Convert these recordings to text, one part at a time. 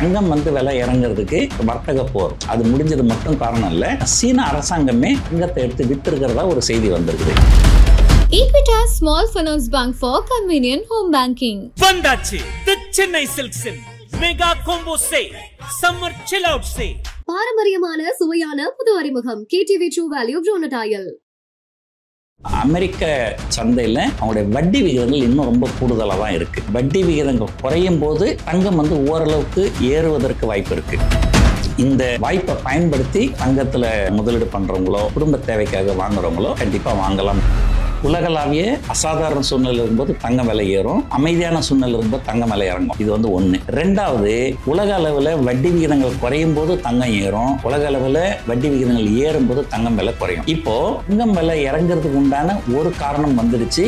தங்கம் விலை இறங்குறதுக்கு வர்த்தக போர் அது முடிஞ்சது மட்டும் காரணம் இல்ல, சீன அரசாங்கமே தங்கத்தை எடுத்து வித்திருக்கிறதா ஒரு செய்தி வந்திருக்குது. Equitas Small Finance Bank for convenient home banking. வந்தாச்சு தி சென்னை சில்க்ஸின் mega combo sale, summer chill out sale. பாரம்பரியமான சுவையான புது அறிமுகம் KTV True Value Bronadile. அமெரிக்க சந்தையில அவங்களுடைய வட்டி விகிதங்கள் இன்னும் ரொம்ப கூடுதலாக தான் இருக்கு. வட்டி விகிதங்கள் குறையும் போது தங்கம் ஓரளவுக்கு ஏறுவதற்கு வாய்ப்பு இருக்கு. இந்த வாய்ப்பை பயன்படுத்தி தங்கத்துல முதலீடு பண்றவங்களோ குடும்ப தேவைக்காக வாங்குறவங்களோ கண்டிப்பா வாங்கலாம். உலகளாவிய அசாதாரண சூழ்நிலை இருக்கும்போது தங்க விலை ஏறும், அமைதியான சூழ்நிலை இருக்கும்போது தங்கம் விலை இறங்கும். இது ஒண்ணு. ரெண்டாவது, உலக அளவுல வட்டி விகிதங்கள் குறையும் போது தங்கம் ஏறும், உலக அளவுல வட்டி விகிதங்கள் ஏறும் போது தங்கம் விலை குறையும். இப்போ தங்கம் விலை இறங்குறதுக்கு உண்டான ஒரு காரணம் வந்துடுச்சு.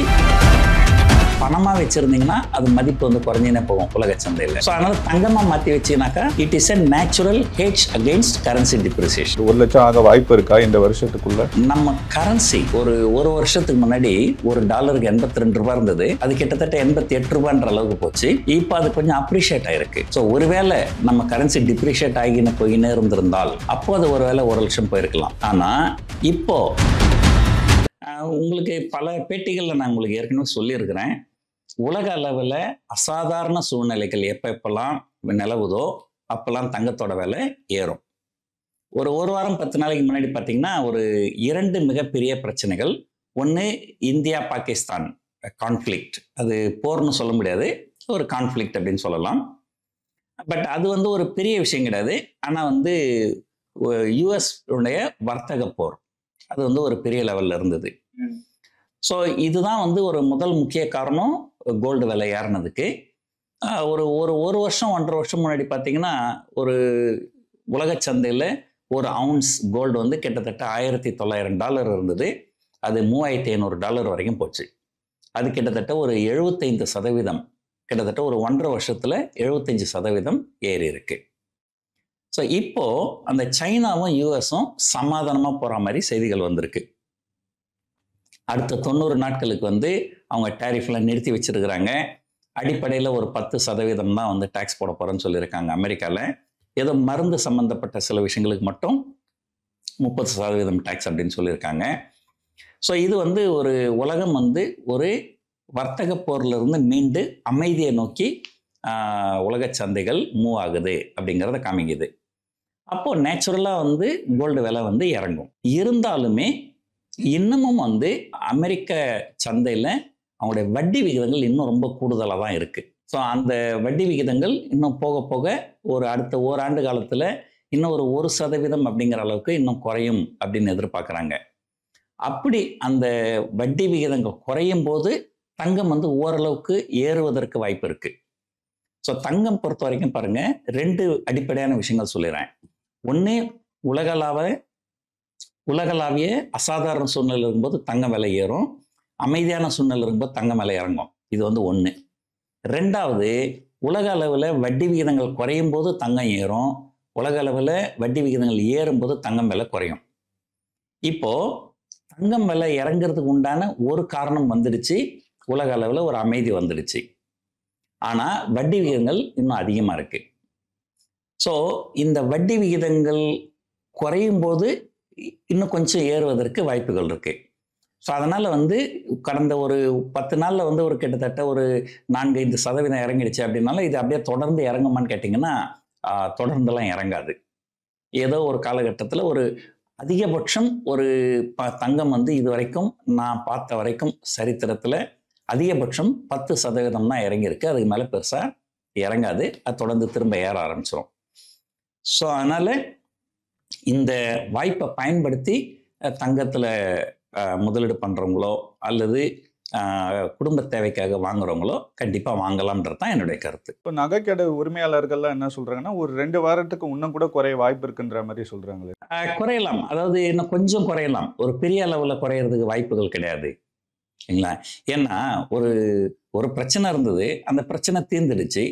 பணமா வச்சிருந்தீங்கன்னா அது மதிப்பு குறைஞ்சினே போகும் உலக சந்தையில். அதனால தங்கமா மாத்தி வச்சீங்கன்னாக்கா it is a natural hedge against currency depreciation. 1 லட்சம் ஆக வாய்ப்பு இருக்கா இந்த வருஷத்துக்குள்ள? நம்ம கரன்சி ஒரு வருஷத்துக்கு முன்னாடி ஒரு டாலருக்கு 82 ரூபாய் இருந்தது, அது கிட்டத்தட்ட 88 ரூபாய்ன்ற அளவுக்கு போச்சு. இப்போ அது கொஞ்சம் அப்ரிஷியேட் ஆயிருக்கு. ஸோ ஒருவேளை நம்ம கரன்சி டிப்ரிஷியேட் ஆகின போயினே இருந்திருந்தால் அப்போ அது ஒருவேளை 1 லட்சம் போயிருக்கலாம். ஆனா இப்போ உங்களுக்கு பல பேட்டிகள்ல நான் உங்களுக்கு ஏற்கனவே சொல்லியிருக்கிறேன், உலக அளவில் அசாதாரண சூழ்நிலைகள் எப்பெல்லாம் நிலவுதோ அப்பெல்லாம் தங்கத்தோட விலை ஏறும். ஒரு வாரம் 10 நாளைக்கு முன்னாடி பார்த்தீங்கன்னா ஒரு 2 மிகப்பெரிய பிரச்சனைகள். ஒன்று, இந்தியா பாகிஸ்தான் கான்ஃப்ளிக்ட். அது போர்னு சொல்ல முடியாது, ஒரு கான்ஃப்ளிக்ட் அப்படின்னு சொல்லலாம். பட் அது ஒரு பெரிய விஷயம் கிடையாது. ஆனால் யுஎஸ் உடைய வர்த்தக போர் அது ஒரு பெரிய லெவலில் இருந்தது. ஸோ இதுதான் ஒரு முதல் முக்கிய காரணம் கோல்டு விலை ஏறினதுக்கு. ஒரு வருஷம் 1.5 வருஷம் முன்னாடி பார்த்தீங்கன்னா ஒரு உலக சந்தையில் ஒரு அவுன்ஸ் கோல்டு கிட்டத்தட்ட $1900 இருந்தது. அது $3500 வரைக்கும் போச்சு. அது கிட்டத்தட்ட ஒரு 75%, கிட்டத்தட்ட ஒரு 1.5 வருஷத்தில் 75% ஏறி இருக்கு. ஸோ இப்போ அந்த சைனாவும் யூஎஸும் சமாதானமாக போகிற மாதிரி செய்திகள் வந்திருக்கு. அடுத்த 90 நாட்களுக்கு அவங்க டேரிஃப்லாம் நிறுத்தி வச்சிருக்கிறாங்க. அடிப்படையில் ஒரு 10% தான் டேக்ஸ் போட போகிறேன்னு சொல்லியிருக்காங்க அமெரிக்காவில். ஏதோ மருந்து சம்மந்தப்பட்ட சில விஷயங்களுக்கு மட்டும் 30% டேக்ஸ் அப்படின்னு சொல்லியிருக்காங்க. ஸோ இது ஒரு உலகம் ஒரு வர்த்தக போரிலிருந்து மீண்டு அமைதியை நோக்கி உலக சந்தைகள் மூவ் ஆகுது அப்படிங்கிறத காமிக்குது. அப்போது நேச்சுரலாக கோல்டு விலை இறங்கும். இருந்தாலுமே இன்னமும் அமெரிக்க சந்தையில் அவங்களுடைய வட்டி விகிதங்கள் இன்னும் ரொம்ப கூடுதலாக தான் இருக்குது. ஸோ அந்த வட்டி விகிதங்கள் இன்னும் போக போக அடுத்த ஓராண்டு காலத்தில் இன்னும் ஒரு 1% அப்படிங்கிற அளவுக்கு இன்னும் குறையும் அப்படின்னு எதிர்பார்க்குறாங்க. அப்படி அந்த வட்டி விகிதங்கள் குறையும் போது தங்கம் ஓரளவுக்கு ஏறுவதற்கு வாய்ப்பு இருக்குது. ஸோ தங்கம் பொறுத்த வரைக்கும் பாருங்கள், 2 அடிப்படையான விஷயங்கள் சொல்லிடுறேன். ஒன்று, உலகளாவிய அசாதாரண சூழ்நிலை இருக்கும்போது தங்கம் விலை ஏறும், அமைதியான சூழ்நிலை இருக்கும்போது தங்கம் விலை இறங்கும். இது ஒன்று. ரெண்டாவது, உலக அளவில் வட்டி விகிதங்கள் குறையும் போது தங்கம் ஏறும், உலக அளவில் வட்டி விகிதங்கள் ஏறும்போது தங்கம் விலை குறையும். இப்போ தங்கம் விலை இறங்குறதுக்கு உண்டான ஒரு காரணம் வந்துடுச்சு, உலக அளவில் ஒரு அமைதி வந்துடுச்சு. ஆனால் வட்டி விகிதங்கள் இன்னும் அதிகமாக இருக்கு. ஸோ இந்த வட்டி விகிதங்கள் குறையும் போது இன்னும் கொஞ்சம் ஏறுவதற்கு வாய்ப்புகள் இருக்கு. ஸோ அதனால் கடந்த ஒரு 10 நாளில் ஒரு கிட்டத்தட்ட ஒரு 4-5% இறங்கிடுச்சு அப்படின்னாலும் இது அப்படியே தொடர்ந்து இறங்குமான்னு கேட்டிங்கன்னா தொடர்ந்துலாம் இறங்காது. ஏதோ ஒரு காலகட்டத்தில் ஒரு அதிகபட்சம் ஒரு தங்கம் இது வரைக்கும் நான் பார்த்த வரைக்கும் சரித்திரத்தில் அதிகபட்சம் 10% தான் இறங்கியிருக்கு. அதுக்கு மேலே பெருசாக இறங்காது, அது தொடர்ந்து திரும்ப ஏற ஆரம்பிச்சிடும். ஸோ அதனால் இந்த வாய்ப்பை பயன்படுத்தி தங்கத்தில் முதலீடு பண்ணுறவங்களோ அல்லது குடும்ப தேவைக்காக வாங்குறவங்களோ கண்டிப்பாக வாங்கலாம்ன்றது தான் என்னுடைய கருத்து. இப்போ நகைக்கடை உரிமையாளர்கள்லாம் என்ன சொல்கிறாங்கன்னா ஒரு 2 வாரத்துக்கு இன்னும் கூட குறைய வாய்ப்பு இருக்குன்ற மாதிரி சொல்கிறாங்களே. குறையலாம், அதாவது இன்னும் கொஞ்சம் குறையலாம், ஒரு பெரிய அளவில் குறையிறதுக்கு வாய்ப்புகள் கிடையாது இல்லைங்களா. ஏன்னா ஒரு பிரச்சனை இருந்தது, அந்த பிரச்சனை தீர்ந்துடுச்சு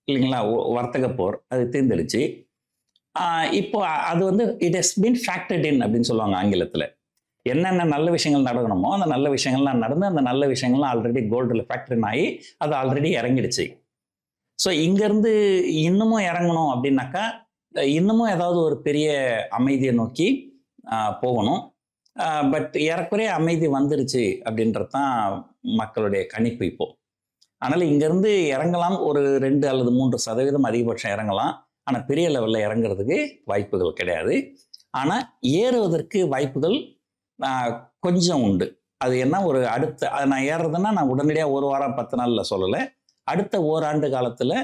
இல்லைங்களா. வர்த்தக போர் அது தீர்ந்துடுச்சு. இப்போ அது இட் ஹஸ் பீன் ஃபேக்டர்ட் இன் அப்படின்னு சொல்லுவாங்க ஆங்கிலத்தில். என்னென்ன நல்ல விஷயங்கள் நடக்கணுமோ அந்த நல்ல விஷயங்கள்லாம் நடந்து அந்த நல்ல விஷயங்கள்லாம் ஆல்ரெடி கோல்டில் ஃபேக்டர் இன் ஆகி அது ஆல்ரெடி இறங்கிடுச்சு. ஸோ இங்கேருந்து இன்னமும் இறங்கணும் அப்படின்னாக்கா இன்னமும் ஏதாவது ஒரு பெரிய அமைதியை நோக்கி போகணும். பட் ஏறக்குறைய அமைதி வந்துருச்சு அப்படின்றது தான் மக்களுடைய கணிப்பு இப்போ. அதனால் இங்கேருந்து இறங்கலாம், ஒரு 2 அல்லது 3% அதிகபட்சம் இறங்கலாம். ஆனால் பெரிய லெவலில் இறங்குறதுக்கு வாய்ப்புகள் கிடையாது. ஆனால் ஏறுவதற்கு வாய்ப்புகள் கொஞ்சம் உண்டு. அது என்ன, ஒரு அடுத்த நான் ஏறுறதுன்னா நான் உடனடியாக 1 வாரம் 10 நாளில் சொல்லலை. அடுத்த ஓராண்டு காலத்தில்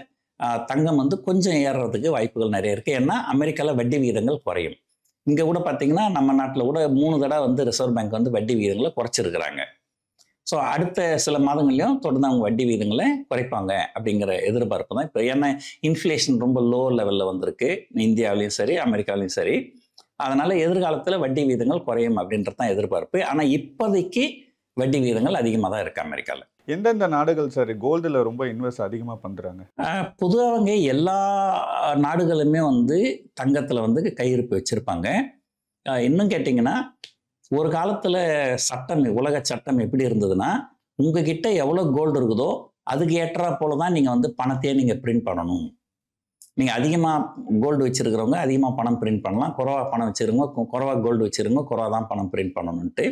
தங்கம் வந்து கொஞ்சம் ஏறுறதுக்கு வாய்ப்புகள் நிறைய இருக்குது. ஏன்னா அமெரிக்காவில் வட்டி விகிதங்கள் குறையும். இங்கே கூட பார்த்தீங்கன்னா நம்ம நாட்டில் கூட 3 தடவை வந்து ரிசர்வ் பேங்க் வந்து வட்டி விகிதங்களை குறைச்சிருக்கிறாங்க. ஸோ அடுத்த சில மாதங்கள்லையும் தொடர்ந்து அவங்க வட்டி விகிதங்களை குறைப்பாங்க அப்படிங்கிற எதிர்பார்ப்பு தான் இப்போ. ஏன்னா இன்ஃப்ளேஷன் ரொம்ப லோ லெவலில் வந்திருக்கு இந்தியாவிலையும் சரி அமெரிக்காவிலையும் சரி. அதனால் எதிர்காலத்தில் வட்டி விகிதங்கள் குறையும் அப்படின்றது தான் எதிர்பார்ப்பு. ஆனால் இப்போதைக்கு வட்டி விகிதங்கள் அதிகமாக தான் இருக்குது அமெரிக்காவில். எந்தெந்த நாடுகள் சார் கோல்டில் ரொம்ப இன்வெஸ்ட் அதிகமாக பண்ணுறாங்க? பொதுவாக எல்லா நாடுகளுமே வந்து தங்கத்தில் வந்து கையிருப்பு வச்சுருப்பாங்க. இன்னும் கேட்டிங்கன்னா, ஒரு காலத்தில் சட்டம், உலக சட்டம் எப்படி இருந்ததுன்னா, உங்ககிட்ட எவ்வளோ கோல்டு இருக்குதோ அதுக்கு ஏற்றா போல தான் நீங்கள் வந்து பணத்தையே நீங்கள் பிரிண்ட் பண்ணணும். நீங்கள் அதிகமாக கோல்டு வச்சுருக்கிறவங்க அதிகமாக பணம் பிரிண்ட் பண்ணலாம், குறைவாக பணம் வச்சுருங்க குறைவாக கோல்டு வச்சுருங்க குறைவாக தான் பணம் பிரிண்ட் பண்ணணுன்ட்டு.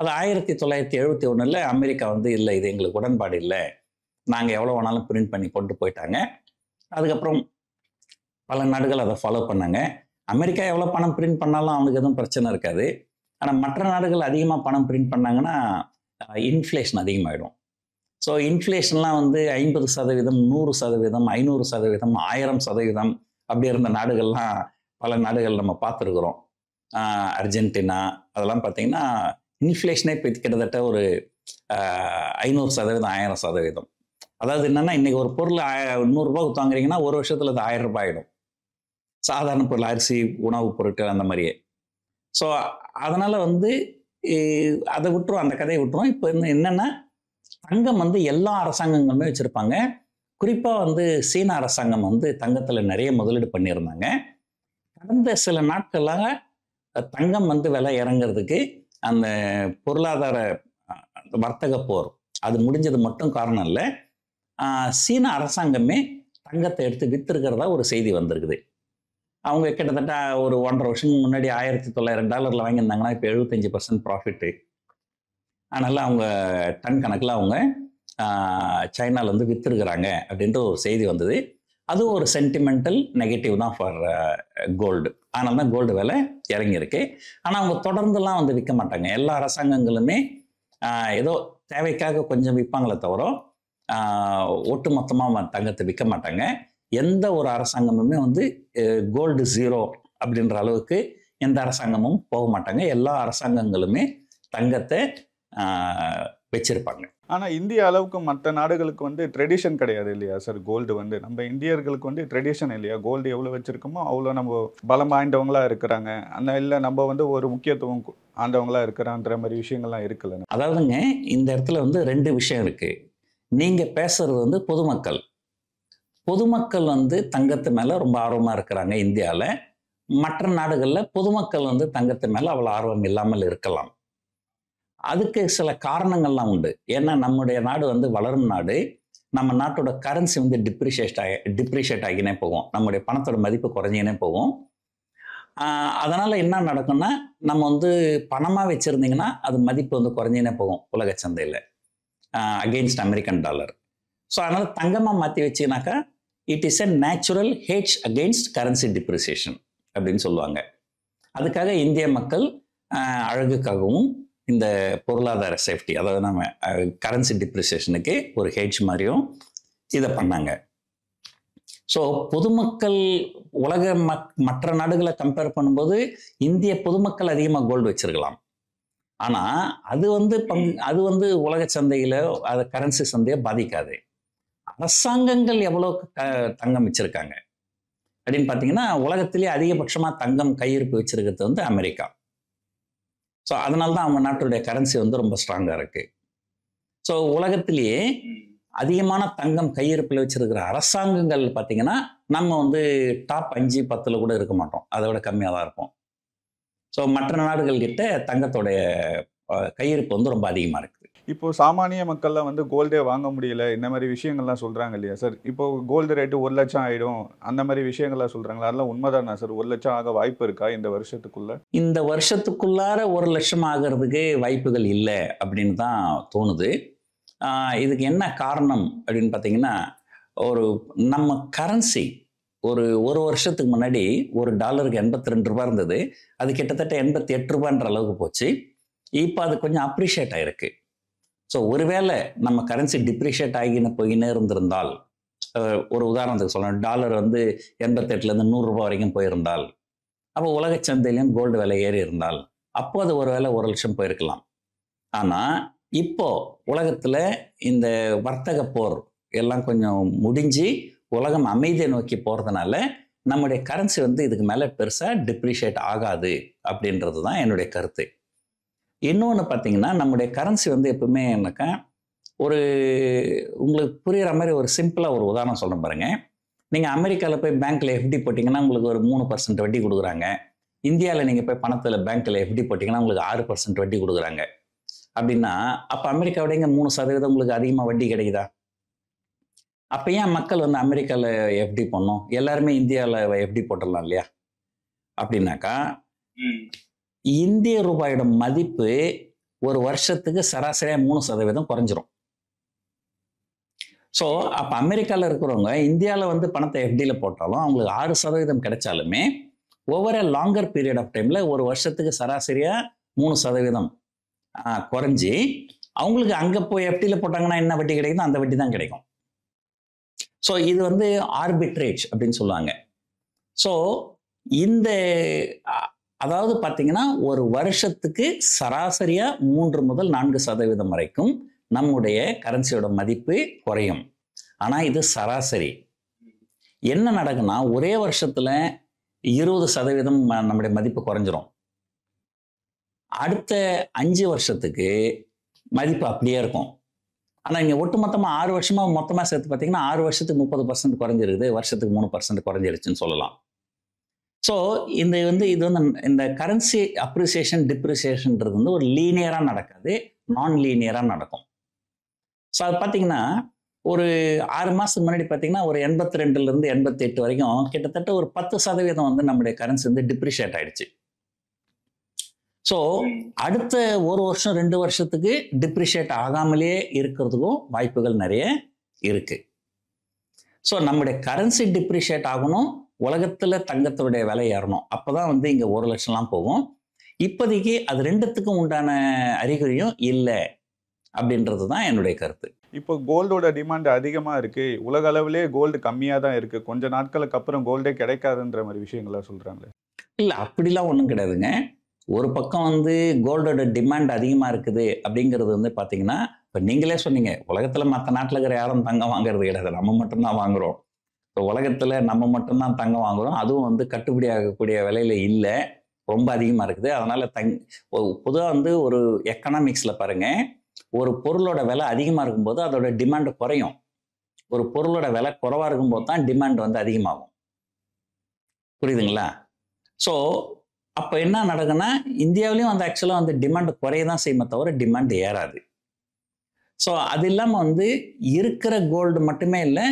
அது 1971 அமெரிக்கா வந்து இல்லை, இது எங்களுக்கு உடன்பாடு இல்லை, நாங்கள் எவ்வளோ வேணாலும் பிரிண்ட் பண்ணி கொண்டு போயிட்டாங்க. அதுக்கப்புறம் பல நாடுகள் அதை ஃபாலோ பண்ணாங்க. அமெரிக்கா எவ்வளோ பணம் பிரிண்ட் பண்ணாலும் அவனுக்கு எதுவும் பிரச்சனை இருக்காது. ஆனால் மற்ற நாடுகள் அதிகமாக பணம் பிரிண்ட் பண்ணாங்கன்னா இன்ஃப்ளேஷன் அதிகமாகிடும். ஸோ இன்ஃப்ளேஷன்லாம் வந்து 50%, 100%, 500%, 1000% அப்படி இருந்த நாடுகள்லாம் பல நாடுகள் நம்ம பார்த்துருக்குறோம். அர்ஜென்டினா அதெல்லாம் பார்த்தீங்கன்னா இன்ஃப்ளேஷனே இப்போ கிட்டத்தட்ட ஒரு 500%, 1000%. அதாவது என்னென்னா, இன்றைக்கி ஒரு பொருள் 100 ரூபாய்க்கு வாங்குறீங்கன்னா ஒரு வருஷத்தில் அது 1000 ரூபாய் ஆகிடும். சாதாரண பொருள், அரிசி, உணவுப் பொருட்கள் அந்த மாதிரியே. ஸோ அதனால் வந்து அதை விட்டுரும், அந்த கதையை விட்டுரும். இப்போ என்னென்னா, தங்கம் வந்து எல்லா அரசாங்கங்களுமே வச்சுருப்பாங்க. குறிப்பாக வந்து சீன அரசாங்கம் வந்து தங்கத்தில் நிறைய முதலீடு பண்ணியிருந்தாங்க. கடந்த சில நாட்களாக தங்கம் வந்து விலை இறங்கிறதுக்கு அந்த பொருளாதார வர்த்தக போர் அது முடிஞ்சது மட்டும் காரணம் இல்லை. சீன அரசாங்கமே தங்கத்தை எடுத்து விற்றுருக்கிறதா ஒரு செய்தி வந்திருக்குது. அவங்க கிட்டத்தட்ட ஒரு 1.5 வருஷம் முன்னாடி $1900 வாங்கியிருந்தாங்கன்னா இப்போ 75% ப்ராஃபிட்டு. அதனால் அவங்க டன் கணக்கில் அவங்க சைனாவில் வந்து விற்றுருக்குறாங்க அப்படின்ற ஒரு செய்தி வந்தது. அதுவும் ஒரு சென்டிமெண்டல் நெகட்டிவ் தான் ஃபார் கோல்டு. அதனால தான் கோல்டு விலை இறங்கியிருக்கு. ஆனால் அவங்க தொடர்ந்துலாம் வந்து விற்க மாட்டாங்க. எல்லா அரசாங்கங்களுமே ஏதோ தேவைக்காக கொஞ்சம் விற்பாங்களே தவிர ஒட்டு மொத்தமாக தங்கத்தை விற்க மாட்டாங்க. எந்த ஒரு அரசாங்கமுமே வந்து கோல்டு 0 அப்படின்ற அளவுக்கு எந்த அரசாங்கமும் போக மாட்டாங்க. எல்லா அரசாங்கங்களுமே தங்கத்தை வச்சிருப்பாங்க. ஆனால் இந்திய அளவுக்கு மற்ற நாடுகளுக்கு வந்து ட்ரெடிஷன் கிடையாது இல்லையா சார்? கோல்டு வந்து நம்ம இந்தியர்களுக்கு வந்து ட்ரெடிஷன் இல்லையா? கோல்டு எவ்வளோ வச்சுருக்கோமோ அவ்வளோ நம்ம பலம் வாய்ந்தவங்களா இருக்கிறாங்க. அந்த இல்லை நம்ம வந்து ஒரு முக்கியத்துவம் ஆண்டவங்களா இருக்கிறான்ற மாதிரி விஷயங்கள்லாம் இருக்குல்ல. அதாவதுங்க, இந்த இடத்துல வந்து 2 விஷயம் இருக்குது. நீங்கள் பேசுகிறது வந்து பொதுமக்கள் வந்து தங்கத்து மேலே ரொம்ப ஆர்வமாக இருக்கிறாங்க இந்தியாவில். மற்ற நாடுகளில் பொதுமக்கள் வந்து தங்கத்து மேலே அவ்வளோ ஆர்வம் இல்லாமல் இருக்கலாம். அதுக்கு சில காரணங்கள்லாம் உண்டு. ஏன்னா நம்முடைய நாடு வந்து வளரும் நாடு. நம்ம நாட்டோட கரன்சி வந்து டிப்ரிஷியேட் ஆகினே போகும். நம்முடைய பணத்தோட மதிப்பு குறைஞ்சினே போகும். அதனால் என்ன நடக்கும்னா, நம்ம வந்து பணமாக வச்சுருந்தீங்கன்னா அது மதிப்பு வந்து குறைஞ்சினே போகும் உலக சந்தையில் அகெயின்ஸ்ட் அமெரிக்கன் டாலர். ஸோ அதனால் தங்கமாக மாற்றி வச்சிங்கனாக்கா it is a natural hedge against currency depreciation அப்படின்னு சொல்லுவாங்க. அதுக்காக இந்திய மக்கள் அழகுக்காகவும் இந்த பொருளாதார சேஃப்டி, அதாவது நம்ம கரன்சி டிப்ரிசியேஷனுக்கு ஒரு ஹெட்ஜ் மாதிரியும் இதை பண்ணாங்க. ஸோ பொதுமக்கள் உலக மற்ற நாடுகளை கம்பேர் பண்ணும்போது இந்திய பொதுமக்கள் அதிகமாக கோல்டு வச்சிருக்கலாம். ஆனால் அது வந்து உலக சந்தையில் அது கரன்சி சந்தையை பாதிக்காது. அரசாங்கங்கள் எவ்வளோ தங்கம் வச்சிருக்காங்க அப்படின்னு பார்த்தீங்கன்னா, உலகத்திலேயே அதிகபட்சமாக தங்கம் கையிருப்பு வச்சிருக்கிறது வந்து அமெரிக்கா. ஸோ அதனால தான் அவங்க நாட்டுடைய கரன்சி வந்து ரொம்ப ஸ்ட்ராங்காக இருக்குது. ஸோ உலகத்திலேயே அதிகமான தங்கம் கையிருப்பில் வச்சிருக்கிற அரசாங்கங்கள் பார்த்தீங்கன்னா, நம்ம வந்து டாப் 5, 10 கூட இருக்க மாட்டோம். அதை விட கம்மியாக தான் இருப்போம். ஸோ மற்ற நாடுகள்கிட்ட தங்கத்தோடைய கையிருப்பு வந்து ரொம்ப அதிகமாக இருக்குது. இப்போ சாமானிய மக்கள்லாம் வந்து கோல்டே வாங்க முடியல இந்த மாதிரி விஷயங்கள்லாம் சொல்றாங்க இல்லையா சார்? இப்போ கோல்டு ரேட்டு 1 லட்சம் ஆயிடும் அந்த மாதிரி விஷயங்கள்லாம் சொல்றாங்களா? அதெல்லாம் உண்மைதானா சார்? 1 லட்சம் ஆக வாய்ப்பு இருக்கா இந்த வருஷத்துக்குள்ள? இந்த வருஷத்துக்குள்ளார 1,00,000 ஆகிறதுக்கு வாய்ப்புகள் இல்லை அப்படின்னு தான் தோணுது. இதுக்கு என்ன காரணம் அப்படின்னு பார்த்தீங்கன்னா, நம்ம கரன்சி ஒரு வருஷத்துக்கு முன்னாடி ஒரு டாலருக்கு $82 இருந்தது. அது கிட்டத்தட்ட $88 அளவுக்கு போச்சு. இப்போ அது கொஞ்சம் அப்ரிஷியேட் ஆயிருக்கு. ஸோ ஒருவேளை நம்ம கரன்சி டிப்ரிஷியேட் போயினே இருந்திருந்தால், ஒரு உதாரணத்துக்கு சொல்லணும், டாலர் வந்து 88லேருந்து $100 வரைக்கும் போயிருந்தால், அப்போ உலக சந்தையிலையும் கோல்டு விலை ஏறி இருந்தால், அப்போ அது ஒரு வேளை 1,00,000 போயிருக்கலாம். ஆனால் இப்போ உலகத்தில் இந்த வர்த்தக போர் எல்லாம் கொஞ்சம் முடிஞ்சு உலகம் அமைதியை நோக்கி போகிறதுனால நம்முடைய கரன்சி வந்து இதுக்கு மேலே பெருசாக டிப்ரிஷியேட் ஆகாது அப்படின்றது தான் என்னுடைய கருத்து. இன்னொன்று பார்த்தீங்கன்னா, நம்முடைய கரன்சி வந்து எப்பவுமே என்னக்கா, உங்களுக்கு புரிகிற மாதிரி ஒரு சிம்பிளாக ஒரு உதாரணம் சொல்கிறேன் பாருங்கள். நீங்கள் அமெரிக்காவில் போய் பேங்க்கில் எஃப்டி போட்டிங்கன்னா உங்களுக்கு ஒரு 3% வட்டி கொடுக்குறாங்க. இந்தியாவில் நீங்கள் போய் பணத்தில் பேங்க்கில் எஃப்டி போட்டிங்கன்னா உங்களுக்கு 6% வட்டி கொடுக்குறாங்க. அப்படின்னா அப்போ அமெரிக்காவோட இங்கே 3% உங்களுக்கு அதிகமாக வட்டி கிடைக்குதா? அப்போ ஏன் மக்கள் வந்து அமெரிக்காவில் எஃப்டி பண்ணணும்? எல்லாருமே இந்தியாவில் எஃப்டி போட்டுடலாம் இல்லையா? அப்படின்னாக்கா, இந்திய ரூபாயோட மதிப்பு ஒரு வருஷத்துக்கு சராசரியாக 3% குறைஞ்சிரும். ஸோ அப்போ அமெரிக்காவில் இருக்கிறவங்க இந்தியாவில் வந்து பணத்தை எஃப்டியில் போட்டாலும் அவங்களுக்கு 6% கிடைச்சாலுமே ஓவர் லாங்கர் பீரியட் ஆஃப் டைமில் ஒரு வருஷத்துக்கு சராசரியாக 3% குறைஞ்சி அவங்களுக்கு அங்கே போய் எஃப்டியில் போட்டாங்கன்னா என்ன வட்டி கிடைக்குதோ அந்த வட்டி தான் கிடைக்கும். ஸோ இது வந்து ஆர்பிட்ரேஜ் அப்படின்னு சொல்லுவாங்க. ஸோ இந்த அதாவது பார்த்தீங்கன்னா ஒரு வருஷத்துக்கு சராசரியாக 3 முதல் 4% வரைக்கும் நம்முடைய கரன்சியோட மதிப்பு குறையும். ஆனால் இது சராசரி. என்ன நடக்குன்னா, ஒரே வருஷத்தில் 20% நம்முடைய மதிப்பு குறைஞ்சிரும். அடுத்த 5 வருஷத்துக்கு மதிப்பு அப்படியே இருக்கும். ஆனால் இங்கே ஒட்டுமொத்தமாக 6 வருஷமாக மொத்தமாக சேர்த்து பார்த்தீங்கன்னா 6 வருஷத்துக்கு 30% குறைஞ்சிருக்குது, வருஷத்துக்கு 3% குறைஞ்சிருச்சுன்னு சொல்லலாம். ஸோ இது வந்து இந்த கரன்சி அப்ரிசியேஷன் டிப்ரிசியேஷன்ன்றது வந்து ஒரு லீனியராக நடக்காது, நான் லீனியராக நடக்கும். ஸோ அது பார்த்தீங்கன்னா ஒரு 6 மாதத்துக்கு முன்னாடி பார்த்தீங்கன்னா ஒரு 82லேருந்து 88 வரைக்கும் கிட்டத்தட்ட ஒரு 10% வந்து நம்முடைய கரன்சி வந்து டிப்ரிஷியேட் ஆயிடுச்சு. ஸோ அடுத்த ஒரு வருஷம் 2 வருஷத்துக்கு டிப்ரிஷியேட் ஆகாமலே இருக்கிறதுக்கும் வாய்ப்புகள் நிறைய இருக்கு. ஸோ நம்முடைய கரன்சி டிப்ரிஷியேட் ஆகணும், உலகத்தில் தங்கத்துடைய விலை ஏறணும், அப்போ தான் வந்து இங்கே 1,00,000 போகும். இப்போதைக்கு அது ரெண்டுத்துக்கும் உண்டான அறிகுறியும் இல்லை அப்படின்றது தான் என்னுடைய கருத்து. இப்போ கோல்டோட டிமாண்ட் அதிகமாக இருக்குது, உலக அளவிலே கோல்டு கம்மியாக தான் இருக்குது, கொஞ்ச நாட்களுக்கு அப்புறம் கோல்டே கிடைக்காதுன்ற மாதிரி விஷயங்கள்லாம் சொல்கிறாங்களே. இல்லை, அப்படிலாம் ஒன்றும் கிடையாதுங்க. ஒரு பக்கம் வந்து கோல்டோட டிமாண்ட் அதிகமாக இருக்குது அப்படிங்கிறது வந்து பார்த்தீங்கன்னா, இப்போ நீங்களே சொன்னீங்க, உலகத்தில் மற்ற நாட்டில் இருக்கிற யாரும் தங்கம் வாங்குறது கிடையாது, நம்ம மட்டும்தான் வாங்குகிறோம். இப்போ உலகத்தில் நம்ம மட்டும்தான் தங்கம் வாங்குகிறோம், அதுவும் வந்து கட்டுப்படி ஆகக்கூடிய விலையில் இல்லை, ரொம்ப அதிகமாக இருக்குது. அதனால் பொதுவாக வந்து ஒரு எக்கனாமிக்ஸில் பாருங்கள், ஒரு பொருளோட விலை அதிகமாக இருக்கும்போது அதோட டிமாண்டு குறையும், ஒரு பொருளோட விலை குறைவாக இருக்கும்போது தான் டிமாண்ட் வந்து அதிகமாகும். புரியுதுங்களா? ஸோ அப்போ என்ன நடக்குன்னா, இந்தியாவிலையும் வந்து ஆக்சுவலாக வந்து டிமாண்டு குறைய தான் செய்யுமே தவிர டிமாண்ட் ஏறாது. ஸோ அது இல்லாமல் வந்து இருக்கிற கோல்டு மட்டுமே இல்லை,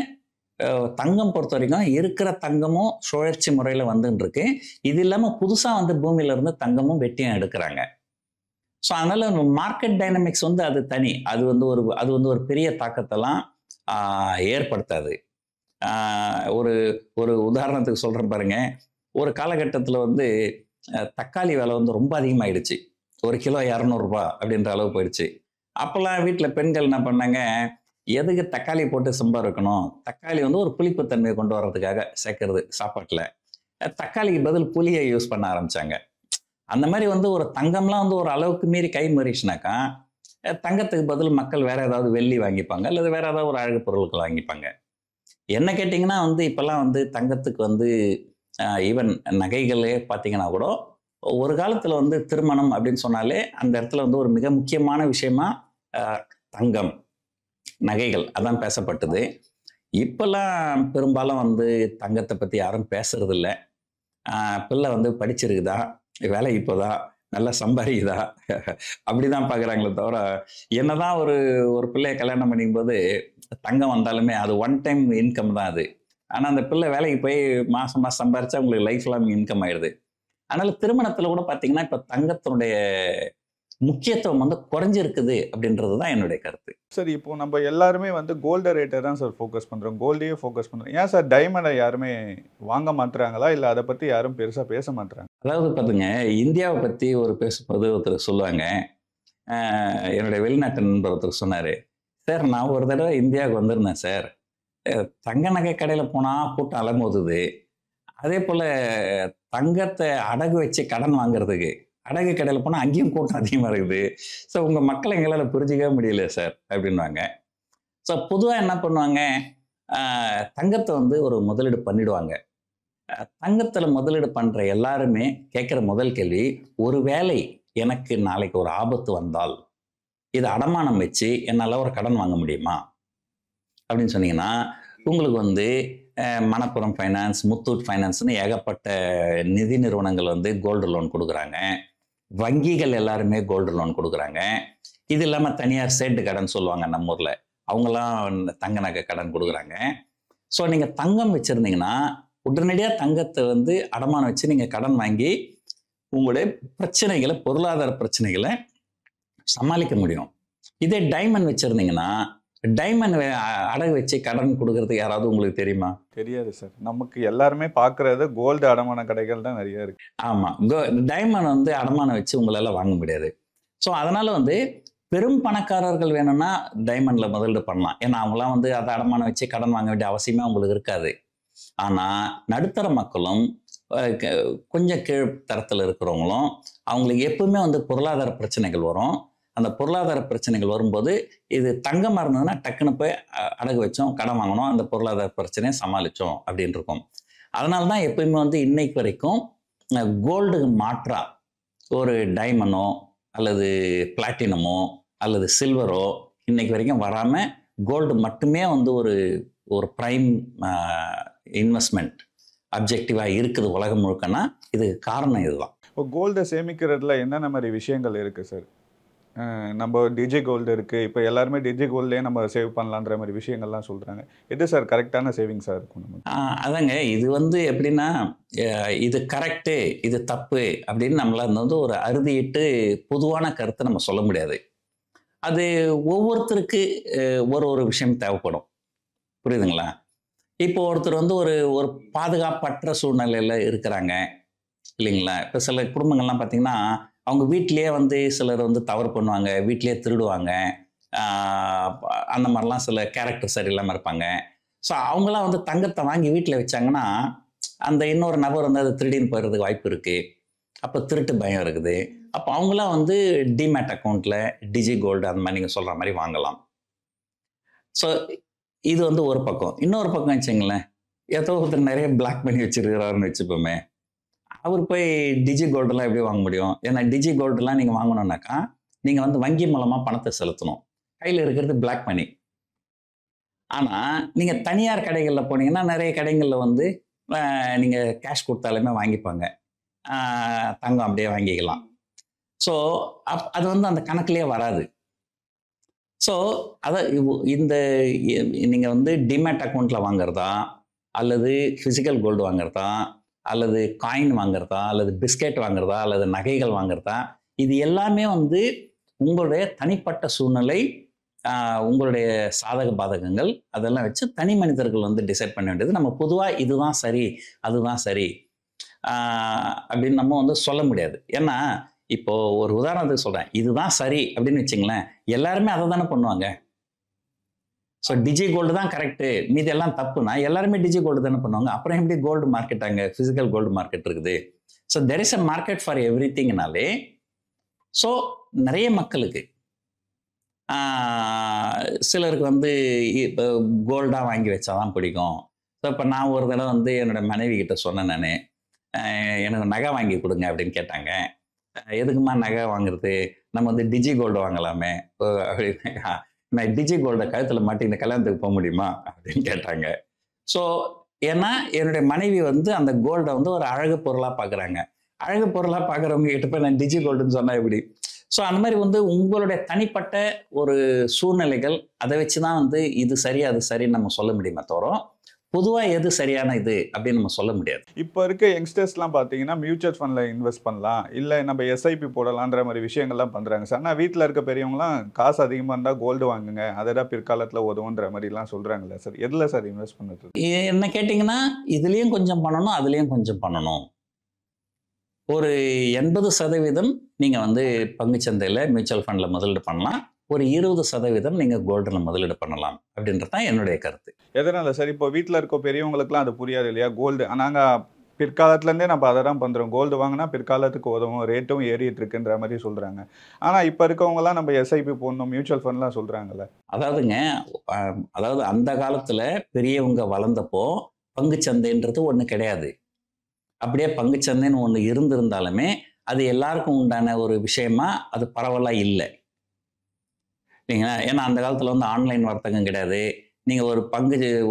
தங்கம் பொறுத்த வரைக்கும் இருக்கிற தங்கமும் சுழற்சி முறையில் வந்துன்னு இருக்கு. இது இல்லாமல் புதுசாக வந்து பூமியிலேருந்து தங்கமும் வெட்டியும் எடுக்கிறாங்க. ஸோ அதனால் மார்க்கெட் டைனமிக்ஸ் வந்து அது தனி, அது வந்து ஒரு பெரிய தாக்கத்தெல்லாம் ஏற்படுத்தாது. ஒரு உதாரணத்துக்கு சொல்கிறேன் பாருங்க, ஒரு காலகட்டத்தில் வந்து தக்காளி விலை வந்து ரொம்ப அதிகமாகிடுச்சு, ஒரு கிலோ 200 ரூபாய் அப்படின்ற அளவு போயிடுச்சு. அப்போல்லாம் வீட்டில் பெண்கள் என்ன பண்ணாங்க, எதுக்கு தக்காளி போட்டு சம்பாதிக்கணும், தக்காளி வந்து ஒரு புளிப்புத்தன்மையை கொண்டு வர்றதுக்காக சேர்க்கறது சாப்பாட்டில், தக்காளிக்கு பதில் புளியை யூஸ் பண்ண ஆரம்பித்தாங்க. அந்த மாதிரி வந்து ஒரு தங்கம்லாம் வந்து ஒரு அளவுக்கு மீறி கை மாறிச்சுனாக்கா தங்கத்துக்கு பதில் மக்கள் வேற ஏதாவது வெள்ளி வாங்கிப்பாங்க, அல்லது வேற ஏதாவது ஒரு அழகு பொருட்கள் வாங்கிப்பாங்க. என்ன கேட்டிங்கன்னா வந்து இப்போல்லாம் வந்து தங்கத்துக்கு வந்து ஈவன் நகைகளே பார்த்தீங்கன்னா கூட, ஒரு காலத்தில் வந்து திருமணம் அப்படின்னு சொன்னாலே அந்த இடத்துல வந்து ஒரு மிக முக்கியமான விஷயமா தங்கம் நகைகள் அதான் பேசப்பட்டது. இப்போல்லாம் பெரும்பாலும் வந்து தங்கத்தை பற்றி யாரும் பேசுறது இல்லை. பிள்ளை வந்து படிச்சிருக்குதா, வேலைக்கு போதா, நல்லா சம்பாதிக்குதா அப்படிதான் பார்க்குறாங்களே தவிர, என்னதான் ஒரு ஒரு பிள்ளைய கல்யாணம் பண்ணிக்கும்போது தங்கம் வந்தாலுமே அது ஒன் டைம் இன்கம் தான் அது. ஆனால் அந்த பிள்ளை வேலைக்கு போய் மாதம் மாதம் சம்பாரிச்சா உங்களுக்கு லைஃப் லாங் இன்கம் ஆயிடுது. அதனால திருமணத்தில் கூட பார்த்தீங்கன்னா இப்போ தங்கத்தினுடைய முக்கியத்துவம் வந்து குறைஞ்சிருக்குது அப்படின்றது தான் என்னுடைய கருத்து. சார் இப்போ நம்ம எல்லாருமே வந்து கோல்டு ரேட்டை தான் சார் ஃபோக்கஸ் பண்ணுறோம், கோல்டையே ஃபோக்கஸ் பண்ணுறோம். ஏன் சார் டைமண்டை யாருமே வாங்க மாட்டுறாங்களா, இல்லை அதை பற்றி யாரும் பெருசாக பேச மாட்டுறாங்க? அதாவது பார்த்துங்க, இந்தியாவை பற்றி ஒரு பேசும்போது ஒருத்தர் சொல்லுவாங்க, என்னுடைய வெளிநாட்டு நண்பர் ஒருத்தர் சொன்னார், சார் நான் ஒரு தடவை இந்தியாவுக்கு வந்திருந்தேன் சார், தங்க நகை கடையில் போனால் கூட்டம் அலமோதுது, அதே போல் தங்கத்தை அடகு வச்சு கடன் வாங்குறதுக்கு அடகு கடையில் போனால் அங்கேயும் கூட்டம் அதிகமாக இருக்குது. ஸோ உங்கள் மக்களை எங்களால் புரிஞ்சிக்கவே முடியல சார் அப்படின்வாங்க. ஸோ பொதுவாக என்ன பண்ணுவாங்க, தங்கத்தை வந்து ஒரு முதலீடு பண்ணிடுவாங்க. தங்கத்தில் முதலீடு பண்ணுற எல்லாருமே கேட்குற முதல் கேள்வி, ஒரு வேளை எனக்கு நாளைக்கு ஒரு ஆபத்து வந்தால் இதை அடமானம் வச்சு என்னால் ஒரு கடன் வாங்க முடியுமா அப்படின்னு சொன்னீங்கன்னா, உங்களுக்கு வந்து மணப்புரம் ஃபைனான்ஸ், முத்தூட் ஃபைனான்ஸ்னு ஏகப்பட்ட நிதி நிறுவனங்கள் வந்து கோல்டு லோன் கொடுக்குறாங்க. வங்கிகள் எல்லாருமே கோல்டு லோன் கொடுக்குறாங்க. இது இல்லாமல் தனியார் சேட்டு கடன் சொல்லுவாங்க நம்ம ஊரில், அவங்களாம் தங்க நகை கடன் கொடுக்குறாங்க. ஸோ நீங்கள் தங்கம் வச்சுருந்தீங்கன்னா உடனடியாக தங்கத்தை வந்து அடமானம் வச்சு நீங்கள் கடன் வாங்கி உங்களுடைய பிரச்சனைகளை, பொருளாதார பிரச்சனைகளை சமாளிக்க முடியும். இதே டைமண்ட் வச்சுருந்தீங்கன்னா, டைமண்ட் அடகு வச்சு கடன் கொடுக்கறது யாராவது உங்களுக்கு தெரியுமா? தெரியாது சார். நமக்கு எல்லாருமே பார்க்குறது கோல்டு அடமான கடைகள் தான் நிறைய இருக்கு. ஆமாம், டைமண்ட் வந்து அடமானம் வச்சு உங்களால் வாங்க முடியாது. ஸோ அதனால் வந்து பெரும் பணக்காரர்கள் வேணும்னா டைமண்டில் முதலீடு பண்ணலாம். ஏன்னா அவங்களாம் வந்து அதை அடமானம் வச்சு கடன் வாங்க வேண்டிய அவசியமே அவங்களுக்கு இருக்காது. ஆனால் நடுத்தர மக்களும் கொஞ்சம் கீழ் தரத்தில் இருக்கிறவங்களும் அவங்களுக்கு எப்பவுமே வந்து பொருளாதார பிரச்சனைகள் வரும். அந்த பொருளாதார பிரச்சனைகள் வரும்போது இது தங்கமாக இருந்ததுன்னா டக்குன்னு போய் அடகு வச்சோம், கடன் வாங்கினோம், அந்த பொருளாதார பிரச்சனையை சமாளித்தோம் அப்படின்னு இருக்கும். அதனால தான் எப்பயுமே வந்து இன்னைக்கு வரைக்கும் கோல்டுக்கு மாற்றா ஒரு டைமண்டோ அல்லது பிளாட்டினமோ அல்லது சில்வரோ இன்னைக்கு வரைக்கும் வராமல் கோல்டு மட்டுமே வந்து ஒரு ப்ரைம் இன்வெஸ்ட்மெண்ட் அப்ஜெக்டிவாக இருக்குது உலகம் முழுக்கன்னா இதுக்கு காரணம் இதுதான். இப்போ கோல்டை சேமிக்கிறதுல என்னென்ன மாதிரி விஷயங்கள் இருக்குது சார்? நம்ம டிஜி கோல்டு இருக்குது, இப்போ எல்லாருமே டிஜி கோல்ட்லேயே நம்ம சேவ் பண்ணலான்ற மாதிரி விஷயங்கள்லாம் சொல்கிறாங்க. எது சார் கரெக்டான சேவிங்ஸாக இருக்கும் நமக்கு? அதாங்க, இது வந்து எப்படின்னா, இது கரெக்டு இது தப்பு அப்படின்னு நம்மளால் வந்து ஒரு அறுதியிட்டு பொதுவான கருத்தை நம்ம சொல்ல முடியாது. அது ஒவ்வொருத்தருக்கு ஒரு விஷயம் தேவைப்படும். புரியுதுங்களா? இப்போ ஒருத்தர் வந்து ஒரு பாதுகாப்பற்ற சூழ்நிலையில் இருக்கிறாங்க இல்லைங்களா? இப்போ சில குடும்பங்கள்லாம் பார்த்தீங்கன்னா, அவங்க வீட்டிலேயே வந்து சிலர் வந்து தவறு பண்ணுவாங்க, வீட்டிலேயே திருடுவாங்க, அந்த மாதிரிலாம் சில கேரக்டர் சரியில்லாமல் இருப்பாங்க. ஸோ அவங்களாம் வந்து தங்கத்தை வாங்கி வீட்டில் வச்சாங்கன்னா அந்த இன்னொரு நபர் வந்து அதை திருடின்னு போயிடுறதுக்கு வாய்ப்பு இருக்குது. அப்போ திருட்டு பயம் இருக்குது. அப்போ அவங்களாம் வந்து டிமேட் அக்கௌண்ட்டில் டிஜி கோல்டு அந்த மாதிரி நீங்கள் சொல்கிற மாதிரி வாங்கலாம். ஸோ இது வந்து ஒரு பக்கம். இன்னொரு பக்கம் வச்சுங்களேன், ஏதோ ஒருத்தர் நிறைய பிளாக் பண்ணி வச்சுருக்கிறாருன்னு வச்சுப்போமே, அவர் போய் டிஜி கோல்டெல்லாம் எப்படி வாங்க முடியும்? ஏன்னா டிஜி கோல்டெல்லாம் நீங்கள் வாங்கணுன்னாக்கா நீங்கள் வந்து வங்கி மூலமாக பணத்தை செலுத்தணும். கையில் இருக்கிறது பிளாக் மணி. ஆனால் நீங்கள் தனியார் கடைகளில் போனீங்கன்னா நிறைய கடைகளில் வந்து நீங்கள் கேஷ் கொடுத்தாலுமே வாங்கிப்பாங்க, தங்கம் அப்படியே வாங்கிக்கலாம். ஸோ அது வந்து அந்த கணக்குலேயே வராது. ஸோ அதை இந்த நீங்கள் வந்து டிமேட் அக்கௌண்ட்டில் வாங்குறதா அல்லது ஃபிசிக்கல் கோல்டு வாங்குறதா அல்லது காயின் வாங்குறதா அல்லது பிஸ்கெட் வாங்குறதா அல்லது நகைகள் வாங்குறதா, இது எல்லாமே வந்து உங்களுடைய தனிப்பட்ட சூழ்நிலை, உங்களுடைய சாதக பாதகங்கள் அதெல்லாம் வச்சு தனி மனிதர்கள் வந்து டிசைட் பண்ண வேண்டியது. நம்ம பொதுவாக இதுதான் சரி அதுதான் சரி அப்படின்னு நம்ம வந்து சொல்ல முடியாது. ஏன்னா இப்போ ஒரு உதாரணத்துக்கு சொல்கிறேன், இதுதான் சரி அப்படின்னு வச்சுங்களேன், எல்லாருமே அதை தானே பண்ணுவாங்க. ஸோ டிஜி கோல்டு தான் கரெக்டு, மீது எல்லாம் தப்புனா எல்லாருமே டிஜி கோல்டு தானே பண்ணுவாங்க. அப்புறம் எப்படி கோல்டு மார்க்கெட், அங்கே ஃபிசிக்கல் கோல்டு மார்க்கெட் இருக்குது. So there is a market for every திங்னாலே. ஸோ நிறைய மக்களுக்கு சிலருக்கு வந்து இப்போ கோல்டாக வாங்கி வச்சாதான் பிடிக்கும். ஸோ இப்போ நான் ஒரு தடவை வந்து என்னோட மனைவி கிட்ட சொன்னேன், நான் எனக்கு நகை வாங்கி கொடுங்க அப்படின்னு கேட்டாங்க. எதுக்குமா நகை வாங்குறது, நம்ம வந்து டிஜி கோல்டு வாங்கலாமே அப்படின்னு. நான் டிஜி கோல்டை கழுத்தில் மாட்டி இந்த கல்யாணத்துக்கு போக முடியுமா அப்படின்னு கேட்டாங்க. ஸோ ஏன்னா என்னுடைய மனைவி வந்து அந்த கோல்டை வந்து ஒரு அழகு பொருளாக பார்க்குறாங்க. அழகு பொருளாக பார்க்குறவங்க கிட்ட போய் நான் டிஜி கோல்டுன்னு சொன்னால் எப்படி? ஸோ அந்த மாதிரி வந்து உங்களுடைய தனிப்பட்ட ஒரு சூழ்நிலைகள் அதை வச்சு தான் வந்து இது சரி அது சரின்னு நம்ம சொல்ல முடியுமே தவிர பொதுவாக எது சரியான இது அப்படின்னு நம்ம சொல்ல முடியாது. இப்போ இருக்க யங்ஸ்டர்ஸ்லாம் பார்த்தீங்கன்னா மியூச்சுவல் ஃபண்டில் இன்வெஸ்ட் பண்ணலாம், இல்லை நம்ம எஸ்ஐபி போடலான்ற மாதிரி விஷயங்கள்லாம் பண்ணுறாங்க சார். ஆனால் வீட்டில் இருக்க பெரியவங்களாம் காசு அதிகமாக இருந்தால் கோல்டு வாங்குங்க, அதோட பிற்காலத்தில் உதவுன்ற மாதிரிலாம் சொல்கிறாங்களே சார், எதில் சார் இன்வெஸ்ட் பண்ணுறது? என்ன கேட்டிங்கன்னா இதுலேயும் கொஞ்சம் பண்ணணும் அதுலேயும் கொஞ்சம் பண்ணணும். ஒரு 80% நீங்கள் வந்து பங்குச்சந்தையில் மியூச்சுவல் ஃபண்டில் முதலீடு பண்ணலாம், ஒரு 20% நீங்கள் கோல்டில் முதலீடு பண்ணலாம் அப்படின்றது தான் என்னுடைய கருத்து. எதனால சார்? இப்போ வீட்டில் இருக்க பெரியவங்களுக்குலாம் அது புரியாது இல்லையா? கோல்டு நாங்கள் பிற்காலத்துலேருந்தே நம்ம அதை தான் பண்ணுறோம், கோல்டு வாங்கினா பிற்காலத்துக்கு உதவும், ரேட்டும் ஏறிட்டு இருக்குன்ற மாதிரி சொல்கிறாங்க. ஆனால் இப்போ இருக்கவங்கலாம் நம்ம எஸ்ஐபி போடணும், மியூச்சுவல் ஃபண்ட்லாம் சொல்கிறாங்கல்ல. அதாவது அந்த காலத்தில் பெரியவங்க வளர்ந்தப்போ பங்குச்சந்தைன்றது ஒன்று கிடையாது. அப்படியே பங்குச்சந்தைன்னு ஒன்று இருந்திருந்தாலுமே அது எல்லாருக்கும் உண்டான ஒரு விஷயமா அது பரவலாக இல்லை இல்லைங்களா? ஏன்னா அந்த காலத்தில் வந்து ஆன்லைன் வர்த்தகம் கிடையாது. நீங்கள்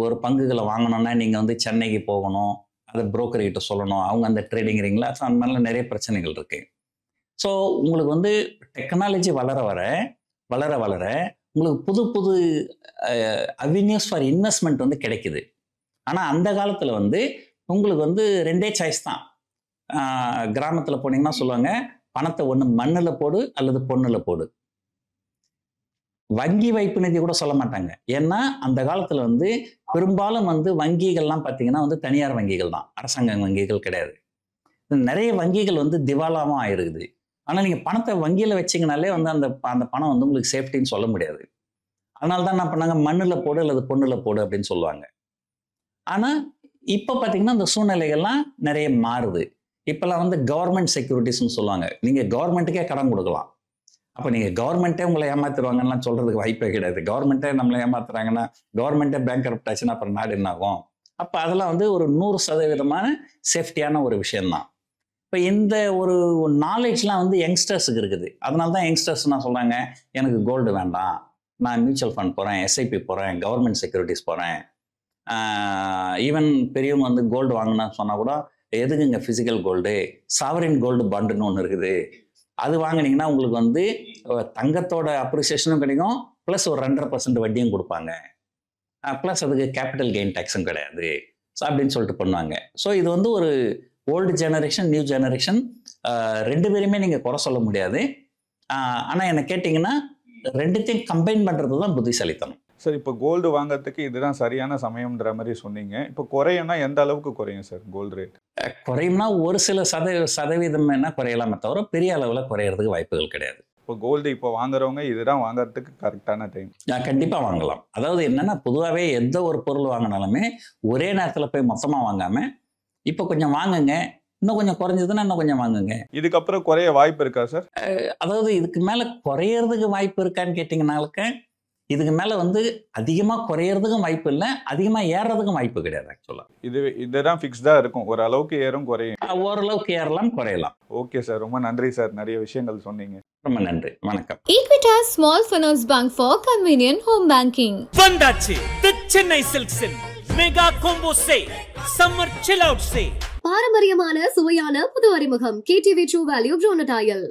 ஒரு பங்குகளை வாங்கணுன்னா நீங்கள் வந்து சென்னைக்கு போகணும், அதை புரோக்கர்கிட்ட சொல்லணும், அவங்க அந்த ட்ரேடிங் ரிங்கில். ஸோ அந்த மாதிரிலாம் நிறைய பிரச்சனைகள் இருக்குது. ஸோ உங்களுக்கு வந்து டெக்னாலஜி வளர வளர உங்களுக்கு புது புது அவென்யூஸ் ஃபார் இன்வெஸ்ட்மெண்ட் வந்து கிடைக்குது. ஆனால் அந்த காலத்தில் வந்து உங்களுக்கு வந்து 2 சாய்ஸ் தான். கிராமத்தில் போனீங்கன்னா சொல்லுவாங்க, பணத்தை ஒன்று மண்ணில் போடு அல்லது பொண்ணில் போடு. வங்கி வைப்பு நிதி கூட சொல்ல மாட்டாங்க. ஏன்னா அந்த காலத்தில் வந்து பெரும்பாலும் வந்து வங்கிகள்லாம் பார்த்தீங்கன்னா வந்து தனியார் வங்கிகள் தான், அரசாங்க வங்கிகள் கிடையாது. நிறைய வங்கிகள் வந்து திவாலாவும் ஆயிருக்குது. ஆனால் நீங்கள் பணத்தை வங்கியில் வச்சிங்கனாலே வந்து அந்த பணம் வந்து உங்களுக்கு சேஃப்டின்னு சொல்ல முடியாது. அதனால தான் என்ன பண்ணாங்க, மண்ணில் போடு அல்லது பொண்ணில் போடு அப்படின்னு சொல்லுவாங்க. ஆனால் இப்போ பார்த்தீங்கன்னா இந்த சூழ்நிலைகள்லாம் நிறைய மாறுது. இப்போல்லாம் வந்து கவர்மெண்ட் செக்யூரிட்டிஸ்ன்னு சொல்லுவாங்க. நீங்கள் கவர்மெண்ட்டுக்கே கடன் கொடுக்கலாம். அப்போ நீங்கள் கவர்மெண்ட்டே உங்களை ஏமாத்துருவாங்கலாம் சொல்கிறதுக்கு வாய்ப்பே கிடையாது. கவர்மெண்ட்டே நம்மளை ஏமாத்துறாங்கன்னா, கவர்மெண்ட்டே பேங்க்ரப்ட் ஆச்சுன்னா அப்புறம் நாடு என்ன ஆகும்? அப்போ அதெல்லாம் வந்து ஒரு 100% சேஃப்டியான ஒரு விஷயம்தான். இப்போ இந்த ஒரு நாலேஜ்லாம் வந்து யங்ஸ்டர்ஸுக்கு இருக்குது. அதனால தான் யங்ஸ்டர்ஸ் என்ன சொல்கிறாங்க, எனக்கு கோல்டு வேண்டாம், நான் மியூச்சுவல் ஃபண்ட் போகிறேன், எஸ்ஐபி போகிறேன், கவர்மெண்ட் செக்யூரிட்டிஸ் போகிறேன். ஈவன் பெரியவங்க வந்து கோல்டு வாங்கினா சொன்னால் கூட, எதுக்குங்க ஃபிசிக்கல் கோல்டு, சாவரின் கோல்டு பாண்டுன்னு ஒன்று இருக்குது, அது வாங்கினீங்கன்னா உங்களுக்கு வந்து தங்கத்தோட அப்ரிசியேஷனும் கிடைக்கும், ப்ளஸ் ஒரு 2.5% வட்டியும் கொடுப்பாங்க, ப்ளஸ் அதுக்கு கேபிட்டல் கெயின் டேக்ஸும் கிடையாது. ஸோ அப்படின்னு சொல்லிட்டு பண்ணுவாங்க. ஸோ இது வந்து ஒரு ஓல்டு ஜெனரேஷன் நியூ ஜெனரேஷன் 2 பேருமே நீங்கள் குறை சொல்ல முடியாது. ஆனால் என்ன கேட்டிங்கன்னா 2த்தையும் கம்பைன் பண்ணுறது தான் புத்திசாலித்தனம். சார், இப்போ கோல்டு வாங்குறதுக்கு இதுதான் சரியான சமயம்ன்ற மாதிரி சொன்னீங்க. இப்போ குறையும்னா எந்த அளவுக்கு குறையும் சார் கோல்டு ரேட்? குறையும்னா ஒரு சில சதவீதம் என்ன குறையலாமே தவிர பெரிய அளவில் குறையிறதுக்கு வாய்ப்புகள் கிடையாது. இப்போ கோல்டு இப்போ வாங்குறவங்க இதுதான் வாங்குறதுக்கு கரெக்டான டைம்? கண்டிப்பாக வாங்கலாம். அதாவது என்னென்னா, பொதுவாகவே எந்த ஒரு பொருள் வாங்கினாலுமே ஒரே நேரத்தில் போய் மொத்தமாக வாங்காமல் இப்போ கொஞ்சம் வாங்குங்க, இன்னும் கொஞ்சம் குறைஞ்சதுன்னா இன்னும் கொஞ்சம் வாங்குங்க. இதுக்கப்புறம் குறைய வாய்ப்பு இருக்கா சார்? அதாவது இதுக்கு மேலே குறையிறதுக்கு வாய்ப்பு இருக்கான்னு கேட்டிங்கனாலுக்கு, இதுக்கு மேலே வந்து அதிகமாக குறையிறதுக்கும் வாய்ப்பு இல்லை, அதிகமாக ஏறுறதுக்கும் வாய்ப்பு கிடையாது. ஆக்சுவலாக இதுதான் ஃபிக்ஸ்டாக இருக்கும், ஒரு அளவுக்கு ஏறும் குறையும். ஓரளவுக்கு ஏறலாம் குறையலாம். ஓகே சார், ரொம்ப நன்றி சார், நிறைய விஷயங்கள் சொன்னீங்க. ரொம்ப நன்றி, வணக்கம். Equitas Small Finance Bank for convenient home banking. வந்தாச்சு தி சென்னை சில்க்ஸின் mega combo sale, summer chill out sale. பாரம்பரியமான சுவையான புது அறிமுகம் KTV True Value Bronadile.